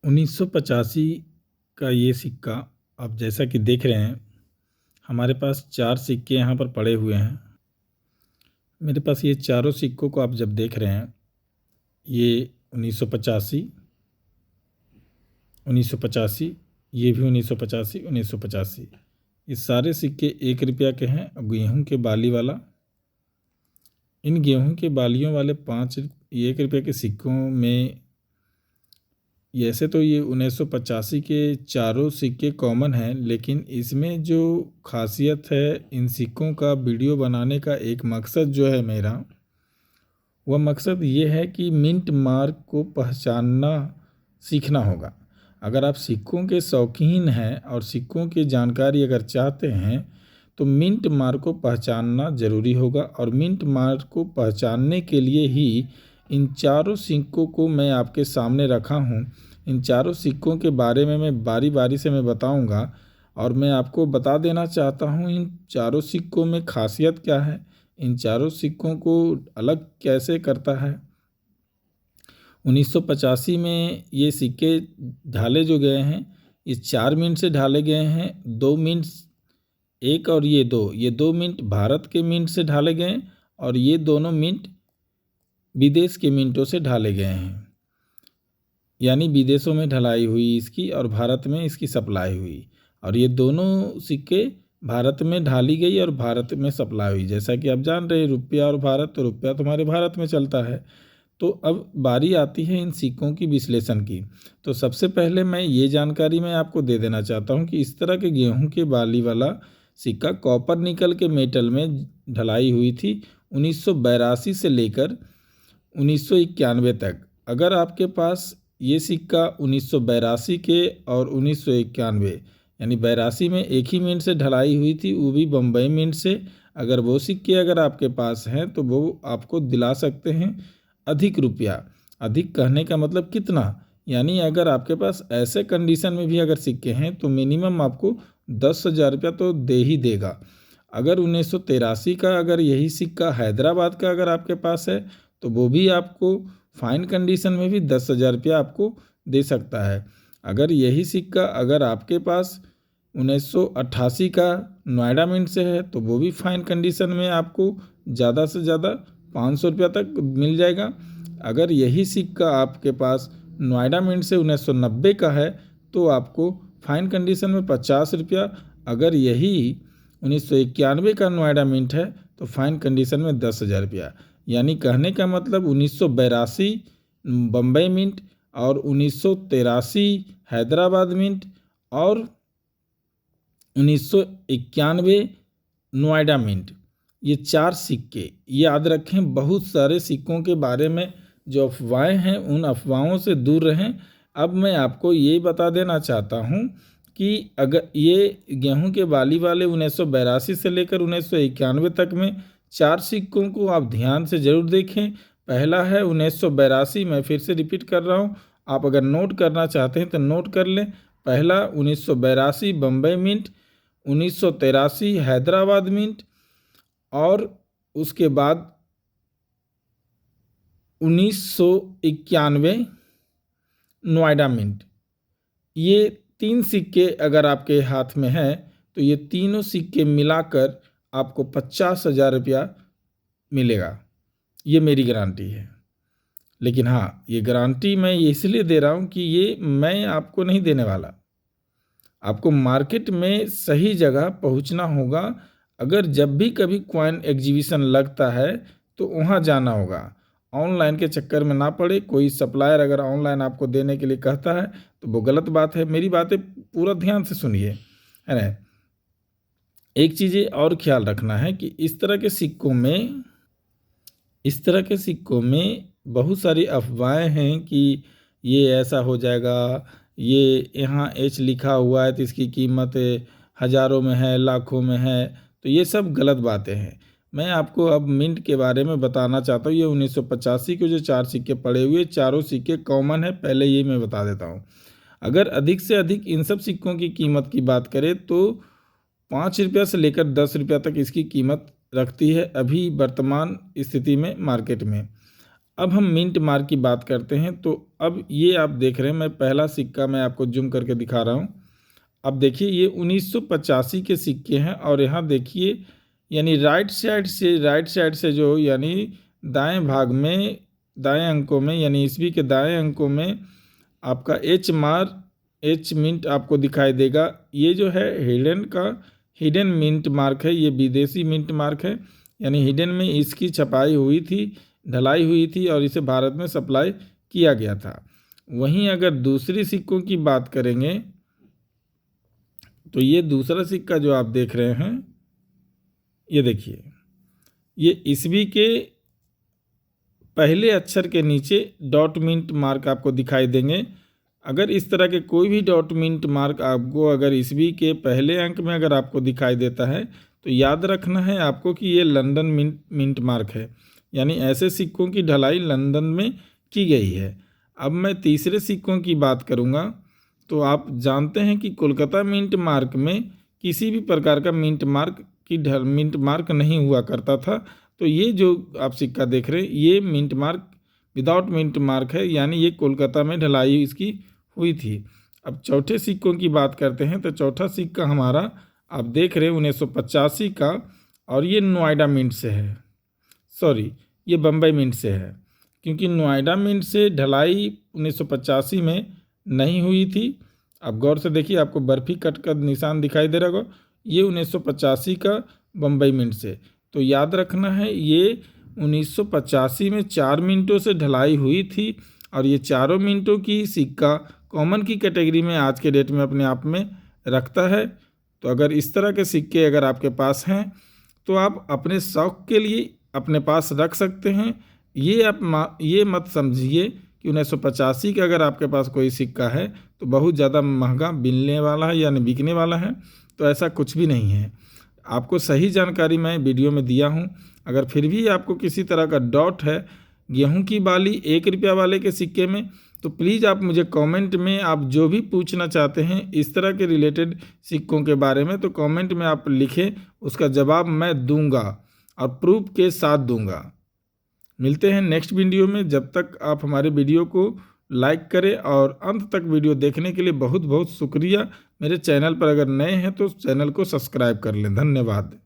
1985 का ये सिक्का आप जैसा कि देख रहे हैं, हमारे पास 4 सिक्के यहाँ पर पड़े हुए हैं। मेरे पास ये चारों सिक्कों को आप जब देख रहे हैं, ये 1985, 1985, ये भी 1985, 1985। ये सारे सिक्के 1 रुपया के हैं। गेहूं के बाली वाला, इन गेहूं के बालियों वाले 1 रुपये के सिक्कों में ऐसे तो ये 1985 के चारों सिक्के कॉमन हैं, लेकिन इसमें जो खासियत है इन सिक्कों का वीडियो बनाने का एक मकसद जो है मेरा, वह मकसद ये है कि मिंट मार्क को पहचानना सीखना होगा। अगर आप सिक्कों के शौकीन हैं और सिक्कों की जानकारी अगर चाहते हैं तो मिंट मार्क को पहचानना ज़रूरी होगा। और मिंट मार्क को पहचानने के लिए ही इन चारों सिक्कों को मैं आपके सामने रखा हूँ। इन चारों सिक्कों के बारे में मैं बारी बारी से मैं बताऊँगा और मैं आपको बता देना चाहता हूँ इन चारों सिक्कों में खासियत क्या है, इन चारों सिक्कों को अलग कैसे करता है। 1985 में ये सिक्के ढाले जो गए हैं, ये 4 मिंट से ढाले गए हैं। 2 मिंट एक और ये 2 मिंट भारत के मिंट से ढाले गए और ये दोनों मिंट विदेश के मिंटों से ढाले गए हैं। यानी विदेशों में ढलाई हुई इसकी और भारत में इसकी सप्लाई हुई, और ये दोनों सिक्के भारत में ढाली गई और भारत में सप्लाई हुई। जैसा कि आप जान रहे हैं रुपया और भारत, तो रुपया तुम्हारे भारत में चलता है। तो अब बारी आती है इन सिक्कों की विश्लेषण की। तो सबसे पहले मैं ये जानकारी मैं आपको दे देना चाहता हूँ कि इस तरह के गेहूं के बाली वाला सिक्का कॉपर निकल के मेटल में ढलाई हुई थी 1982 से लेकर 1991 तक। अगर आपके पास ये सिक्का 1982 के और 1991 यानी 82 में एक ही मिनट से ढलाई हुई थी, वो भी बम्बई मिनट से, अगर वो सिक्के अगर आपके पास हैं तो वो आपको दिला सकते हैं अधिक रुपया। अधिक कहने का मतलब कितना, यानी अगर आपके पास ऐसे कंडीशन में भी अगर सिक्के हैं तो मिनिमम आपको 10,000 रुपया तो दे ही देगा। अगर 1983 का अगर यही सिक्का हैदराबाद का अगर आपके पास है तो वो भी आपको फाइन कंडीशन में भी 10,000 रुपया आपको दे सकता है। अगर यही सिक्का अगर आपके पास 1988 का नोएडा मिंट से है तो वो भी फाइन कंडीशन में आपको ज़्यादा से ज़्यादा 500 रुपया तक मिल जाएगा। अगर यही सिक्का आपके पास नोएडा मिंट से 1990 का है तो आपको फाइन कंडीशन में 50 रुपया। अगर यही 1991 का नोएडा मिंट है तो फाइन कंडीशन में 10,000 रुपया। यानी कहने का मतलब 1982 बम्बई मिंट और 1983 हैदराबाद मिंट और 1991 नोएडा मिंट, ये 4 सिक्के याद रखें। बहुत सारे सिक्कों के बारे में जो अफवाहें हैं उन अफवाहों से दूर रहें। अब मैं आपको ये बता देना चाहता हूँ कि अगर ये गेहूं के बाली वाले 1982 से लेकर 1991 तक में 4 सिक्कों को आप ध्यान से ज़रूर देखें। पहला है 1982, मैं फिर से रिपीट कर रहा हूँ, आप अगर नोट करना चाहते हैं तो नोट कर लें। पहला 1982 बम्बई मिंट, 1983 हैदराबाद मिंट और उसके बाद 1991 नोएडा मिंट। ये 3 सिक्के अगर आपके हाथ में हैं तो ये तीनों सिक्के मिलाकर आपको 50,000 रुपया मिलेगा। ये मेरी गारंटी है। लेकिन हाँ, ये गारंटी मैं इसलिए दे रहा हूँ कि ये मैं आपको नहीं देने वाला। आपको मार्केट में सही जगह पहुँचना होगा। अगर जब भी कभी कॉइन एग्जीबिशन लगता है तो वहाँ जाना होगा। ऑनलाइन के चक्कर में ना पड़े। कोई सप्लायर अगर ऑनलाइन आपको देने के लिए कहता है तो वो गलत बात है। मेरी बातें पूरा ध्यान से सुनिए, है ना। एक चीज़ और ख्याल रखना है कि इस तरह के सिक्कों में बहुत सारी अफवाहें हैं कि ये ऐसा हो जाएगा, ये यहाँ एच लिखा हुआ है तो इसकी कीमत हज़ारों में है, लाखों में है, तो ये सब गलत बातें हैं। मैं आपको अब मिंट के बारे में बताना चाहता हूँ। ये 1985 के जो 4 सिक्के पड़े हुए, चारों सिक्के कॉमन है, पहले ये मैं बता देता हूँ। अगर अधिक से अधिक इन सब सिक्कों की कीमत की बात करें तो 5 रुपया से लेकर 10 रुपया तक इसकी कीमत रखती है अभी वर्तमान स्थिति में मार्केट में। अब हम मिंट मार्क की बात करते हैं। तो अब ये आप देख रहे हैं, मैं पहला सिक्का मैं आपको जूम करके दिखा रहा हूँ। अब देखिए ये 1985 के सिक्के हैं और यहाँ देखिए यानी राइट साइड से जो यानी दाएं भाग में, दाएं अंकों में, यानी ईस्वी के दाएं अंकों में आपका एच मिंट आपको दिखाई देगा। ये जो है हिडन मिंट मार्क है, ये विदेशी मिंट मार्क है, यानी हिडन में इसकी छपाई हुई थी, ढलाई हुई थी और इसे भारत में सप्लाई किया गया था। वहीं अगर दूसरी सिक्कों की बात करेंगे तो ये दूसरा सिक्का जो आप देख रहे हैं, ये देखिए, ये ईस्वी के पहले अक्षर के नीचे डॉट मिंट मार्क आपको दिखाई देंगे। अगर इस तरह के कोई भी डॉट मिंट मार्क आपको अगर ईस्वी के पहले अंक में अगर आपको दिखाई देता है तो याद रखना है आपको कि ये लंदन मिंट मार्क है, यानी ऐसे सिक्कों की ढलाई लंदन में की गई है। अब मैं तीसरे सिक्कों की बात करूँगा। तो आप जानते हैं कि कोलकाता मिंट मार्क में किसी भी प्रकार का मिंट मार्क नहीं हुआ करता था। तो ये जो आप सिक्का देख रहे हैं ये mint mark without mint mark है, यानी ये कोलकाता में ढलाई इसकी हुई थी। अब चौथे सिक्कों की बात करते हैं। तो चौथा सिक्का हमारा आप देख रहे हैं 1985 का, और ये नोएडा मिंट से है, सॉरी ये बम्बई मिंट से है, क्योंकि नोएडा मिंट से ढलाई 1985 में नहीं हुई थी। अब गौर से देखिए, आपको बर्फ़ी कट का निशान दिखाई दे रहा होगा, ये 1985 का बम्बई मिंट से। तो याद रखना है ये 1985 में 4 मिनटों से ढलाई हुई थी और ये चारों मिनटों की सिक्का कॉमन की कैटेगरी में आज के डेट में अपने आप में रखता है। तो अगर इस तरह के सिक्के अगर आपके पास हैं तो आप अपने शौक़ के लिए अपने पास रख सकते हैं। ये मत समझिए कि 1985 का अगर आपके पास कोई सिक्का है तो बहुत ज़्यादा महंगा मिलने वाला है यानी बिकने वाला है, तो ऐसा कुछ भी नहीं है। आपको सही जानकारी मैं वीडियो में दिया हूँ। अगर फिर भी आपको किसी तरह का डाउट है गेहूं की बाली 1 रुपया वाले के सिक्के में, तो प्लीज़ आप मुझे कमेंट में आप जो भी पूछना चाहते हैं इस तरह के रिलेटेड सिक्कों के बारे में, तो कमेंट में आप लिखें, उसका जवाब मैं दूंगा और प्रूफ के साथ दूंगा। मिलते हैं नेक्स्ट वीडियो में। जब तक आप हमारे वीडियो को लाइक करें और अंत तक वीडियो देखने के लिए बहुत बहुत शुक्रिया। मेरे चैनल पर अगर नए हैं तो चैनल को सब्सक्राइब कर लें। धन्यवाद।